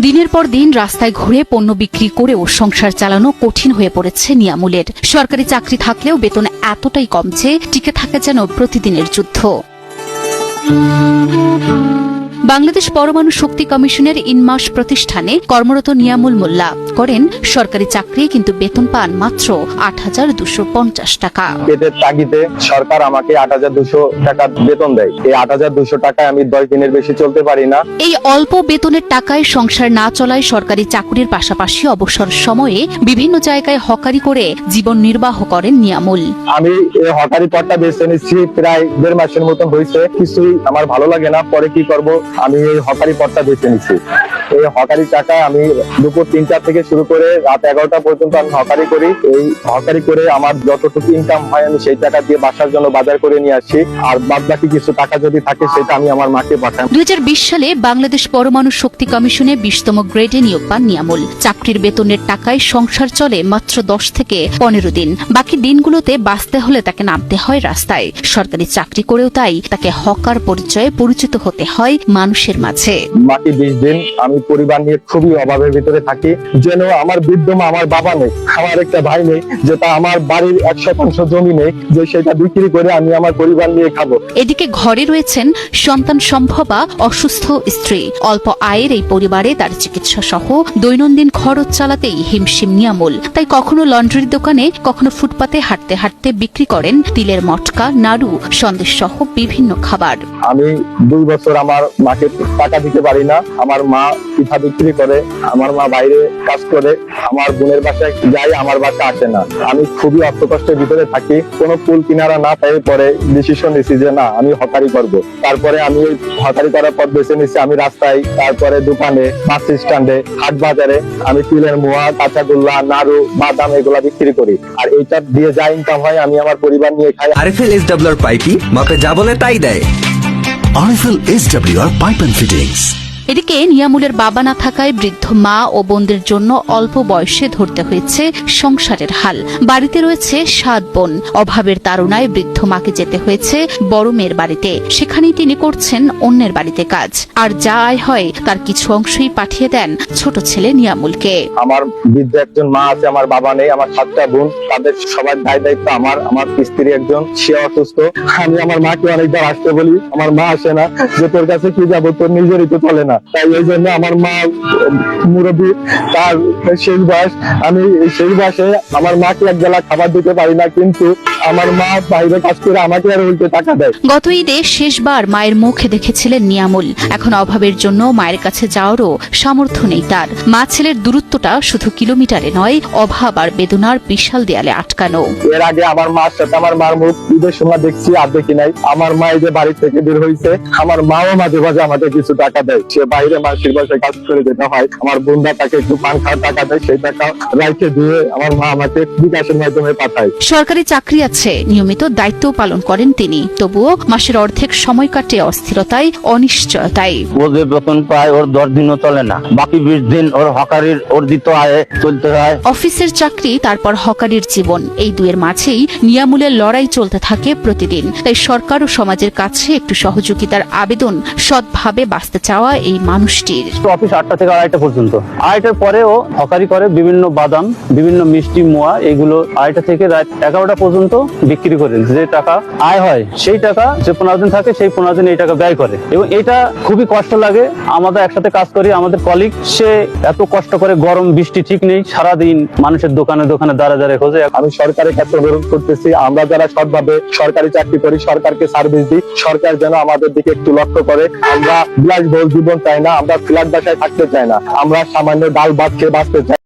দিনের পর দিন রাস্তায় ঘুরে পণ্য বিক্রি করেও সংসার চালানো কঠিন হয়ে পড়েছে নিয়ামুলের। সরকারি চাকরি থাকলেও বেতন এতটাই কম যে টিকে থাকে যেন প্রতিদিনের যুদ্ধ। বাংলাদেশ পরমাণু শক্তি কমিশনের ইনমাস প্রতিষ্ঠানে কর্মরত নিয়ামুল মোল্লা করেন সরকারি চাকরি, কিন্তু বেতন পান মাত্র ৮,২৫০ টাকা। পেটের তাগিদে সরকার আমাকে ৮,২০০ টাকা বেতন দেয়। এই ৮,২০০ টাকায় আমি 10 দিনের বেশি চলতে পারি না। এই অল্প বেতনের টাকায় সংসার না চলায় সরকারি চাকরির পাশাপাশি অবসর সময়ে বিভিন্ন জায়গায় হকারি করে জীবন নির্বাহ করেন নিয়ামুল। আমি এই হকারি পদটা বেছে নিচ্ছি প্রায় 1.5 মাসের মতন হয়েছে। কিছুই আমার ভালো লাগে না, পরে কি করব, আমি এই হকারি পদটা বেছে নিচ্ছি। এই হকারি টাকা আমি দুপুর 3টা থেকে শুরু করে রাত 11টা পর্যন্ত আমি হকারি করি। এই হকারি করে আমার যতটুকু ইনকাম হয় আমি সেই টাকা দিয়ে বাসার জন্য বাজার করে নিয়ে আসি, আর বাদবাকি কিছু টাকা যদি থাকে সেটা আমি আমার মাকে পাঠাই। 2020 সালে বাংলাদেশ পরমাণু শক্তি কমিশনে 20তম গ্রেডে নিয়োগ পান নিয়ামুল। চাকরির বেতনের টাকায় সংসার চলে মাত্র 10 থেকে 15 দিন। বাকি দিনগুলোতে বাঁচতে হলে তাকে নামতে হয় রাস্তায়। সরকারি চাকরি করেও তাই তাকে হকার পরিচয়ে পরিচিত হতে হয় মানুষের মাঝে। বাকি 20 দিন আমি পরিবার নিয়ে খুবই অভাবের ভিতরে থাকি। যেন আমার বৃদ্ধ মা, আমার বাবা নেই, আমার একটা ভাই নেই, যেটা আমার বাড়ির 100% জমি নেই, যে সেটা বিক্রি করে আমি আমার পরিবার নিয়ে খাবো। এদিকে ঘরে রয়েছেন সন্তান সম্ভবা অসুস্থ স্ত্রী। অল্প আয়ের এই পরিবারে তার চিকিৎসা সহ দৈনন্দিন খরচ চালাতেই হিমশিম নিয়ামুল। তাই কখনো লন্ড্রির দোকানে, কখনো ফুটপাতে হাঁটতে হাঁটতে বিক্রি করেন তিলের মটকা, নাড়ু, সন্দেশ সহ বিভিন্ন খাবার। আমি 2 বছর আমার মাকে টাকা দিতে পারি না। আমার মা পিঠা বিক্রি করে, আমার মা বাইরে কাজ করে, আমার বোনের বাসায় যাই, আমার বাসা আসে না। আমি খুবই অর্থকষ্টের ভিতরে থাকি। কোনো কুল কিনারা না পাই, পরে ডিসিশন নিয়েছি যে না, আমি হকারি করব। তারপরে আমি হকারি করার পর বেছে নিচ্ছি আমি রাস্তায়, তারপরে দোকানে, বাস স্ট্যান্ডে, হাট বাজারে আমি তিলের মোয়া, কাঁচাগোল্লা, নাড়ু, বাদাম এগুলা বিক্রি করি। আর এইটা দিয়ে যা ইনকাম হয় আমি আমার পরিবার নিয়ে খাই। আরএফএল এসডব্লিউআর পাইপই মাপে যা বলে তাই দেয়। RFL SWR pipe and fittings. এদিকে নিয়ামুলের বাবা না থাকায় বৃদ্ধ মা ও বোনদের জন্য অল্প বয়সে ধরতে হয়েছে সংসারের হাল। বাড়িতে রয়েছে 7 বোন। অভাবের তাড়নায় বৃদ্ধ মাকে যেতে হয়েছে বড় মেয়ের বাড়িতে। সেখানেই তিনি করছেন অন্যের বাড়িতে কাজ। আর যা আয় হয় তার কিছু অংশই পাঠিয়ে দেন ছোট ছেলে নিয়ামুলকে। আমার বৃদ্ধ একজন মা আছে, আমার বাবা নেই, আমার 7টা বোন, তাদের সবার দায়িত্ব আমার। আমার স্ত্রী একজন, সে অসুস্থ। আমি আমার মাকে অনেকবার আসতে বলি, আমার মা আসে না, যে তোর কাছে কি যাবো, তোর নিজেরই তো চলে না। তাই এই জন্য আমার মা মুরব্বী, তার শেষ বয়স। আমি শেষ বয়সে আমার মাকে এক বেলা খাবার দিতে পারি না, কিন্তু আমার মা বাইরে কাজ করে আমাকে আর উল্টে টাকা দেয়। গত ঈদে শেষবার মায়ের মুখে দেখেছিলেন নিয়ামুল। এখন অভাবের জন্য মায়ের কাছে যাওয়ারও সামর্থ্য নেই তার। মা ছেলের দূরত্বটা শুধু কিলোমিটারে নয়, অভাব আর বেদনার বিশাল দেয়ালে আটকানো। এর আগে আমার মার সাথে আমার মার মুখ ঈদের সময় দেখছি, আর দেখি নাই। আমার মা এই যে বাড়ি থেকে বের হয়েছে, আমার মাও মাঝে মাঝে আমাদের কিছু টাকা দেয়। সে বাইরে মাসির বাসায় কাজ করে যেতে হয়, আমার বোনরা তাকে একটু পান খাওয়ার টাকা দেয়, সেই টাকা রাইখে দিয়ে আমার মা আমাকে বিকাশের মাধ্যমে পাঠায়। সরকারি চাকরি আছে, নিয়মিত দায়িত্ব পালন করেন তিনি। তবুও মাসের অর্ধেক সময় কাটে অস্থিরতায়, অনিশ্চয়তায়। ও যে বেতন পায় ওর 10 দিনও চলে না, বাকি 20 দিন ওর হকারির অর্জিত আয়ে চলতে হয়। অফিসের চাকরি, তারপর হকারির জীবন, এই দুয়ের মাঝেই নিয়ামুলের লড়াই চলতে থাকে প্রতিদিন। তাই সরকার ও সমাজের কাছে একটু সহযোগিতার আবেদন সৎভাবে বাঁচতে চাওয়া এই মানুষটির। অফিস 8টা থেকে 2:30 পর্যন্ত। 2:30টার পরে ও হকারি করে বিভিন্ন বাদাম, বিভিন্ন মিষ্টি মোয়া, এগুলো 2:30 থেকে রাত 11টা পর্যন্ত বিক্রি করেন। যে টাকা আয় হয় সেই টাকা যে 15 দিন থাকে, সেই 15 দিন এই টাকা ব্যয় করে। এবং এটা খুবই কষ্ট লাগে। আমাদের একসাথে কাজ করি, আমাদের কলিগ, সে এত কষ্ট করে, গরম বৃষ্টি ঠিক নেই, সারাদিন মানুষের দোকানে দোকানে দাঁড়ে খোঁজে। আমি সরকারের কাছে অনুরোধ করতেছি, আমরা যারা সৎভাবে সরকারি চাকরি করি, সরকারকে সার্ভিস দিই, সরকার যেন আমাদের দিকে একটু লক্ষ্য করে। আমরা বিলাসবহুল জীবন চাই না, আমরা ফ্ল্যাট বাসায় থাকতে চাই না, আমরা সামান্য ডাল ভাত খেয়ে বাঁচতে চাই।